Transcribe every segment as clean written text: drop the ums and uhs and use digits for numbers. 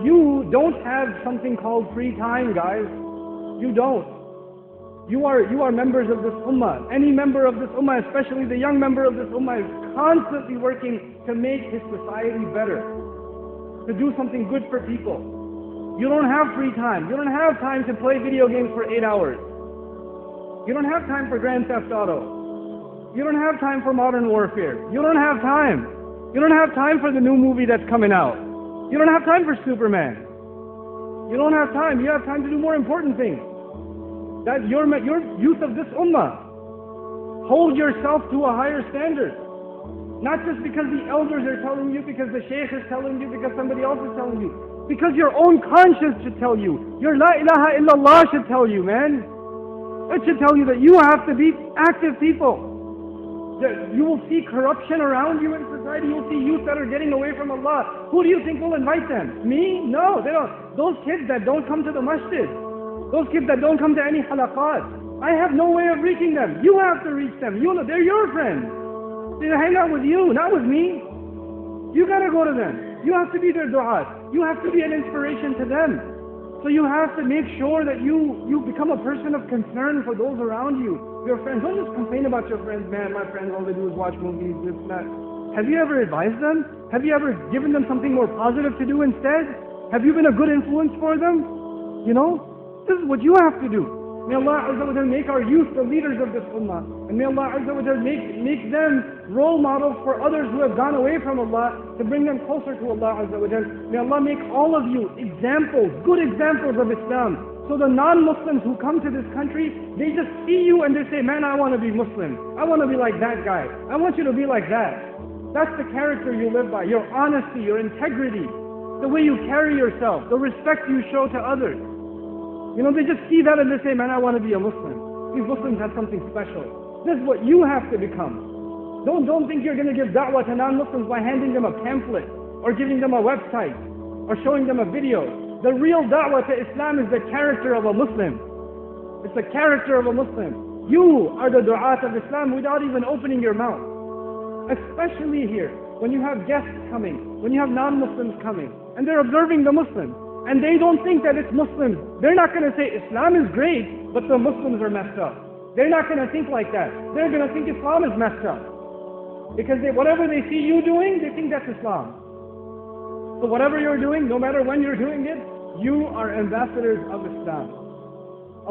you don't have something called free time, guys. You don't. You are members of this ummah. Any member of this ummah, especially the young member of this ummah, is constantly working to make his society better, to do something good for people. You don't have free time. You don't have time to play video games for 8 hours. You don't have time for Grand Theft Auto. You don't have time for Modern Warfare. You don't have time. You don't have time for the new movie that's coming out. You don't have time for Superman. You don't have time. You have time to do more important things. That your youth of this ummah, hold yourself to a higher standard. Not just because the elders are telling you, because the sheikh is telling you, because somebody else is telling you. Because your own conscience should tell you. Your la ilaha illallah should tell you, man. It should tell you that you have to be active people. You will see corruption around you in society. You'll see youth that are getting away from Allah. Who do you think will invite them? Me? No, they don't. Those kids that don't come to the masjid. Those kids that don't come to any halaqat. I have no way of reaching them. You have to reach them. They're your friends. They hang out with you, not with me. You gotta go to them. You have to be their du'at. You have to be an inspiration to them. So you have to make sure that you become a person of concern for those around you. Your friends. Don't just complain about your friends. Man, my friends, all they do is watch movies, this, that. Have you ever advised them? Have you ever given them something more positive to do instead? Have you been a good influence for them? This is what you have to do. May Allah Azza wa Jal make our youth the leaders of this ummah. And may Allah Azza wa Jal make them role models for others who have gone away from Allah, to bring them closer to Allah Azza wa Jal. May Allah make all of you examples, good examples of Islam. So the non-Muslims who come to this country, they just see you and they say, man, I want to be Muslim. I want to be like that guy. I want you to be like that. That's the character you live by. Your honesty, your integrity, the way you carry yourself, the respect you show to others. They just see that and they say, man, I want to be a Muslim. These Muslims have something special. This is what you have to become. Don't think you're going to give da'wah to non-Muslims by handing them a pamphlet or giving them a website or showing them a video. The real da'wah to Islam is the character of a Muslim. It's the character of a Muslim. You are the du'at of Islam without even opening your mouth. Especially here, when you have guests coming, when you have non-Muslims coming, and they're observing the Muslims. And they don't think that it's Muslims. They're not going to say Islam is great, but the Muslims are messed up. They're not going to think like that. They're going to think Islam is messed up. Because whatever they see you doing, they think that's Islam. So whatever you're doing, no matter when you're doing it, you are ambassadors of Islam.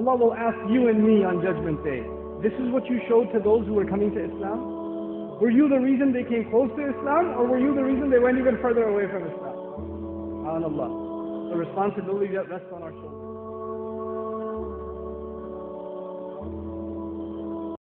Allah will ask you and me on Judgment Day, this is what you showed to those who were coming to Islam? Were you the reason they came close to Islam, or were you the reason they went even further away from Islam? SubhanAllah. The responsibility that rests on our shoulders.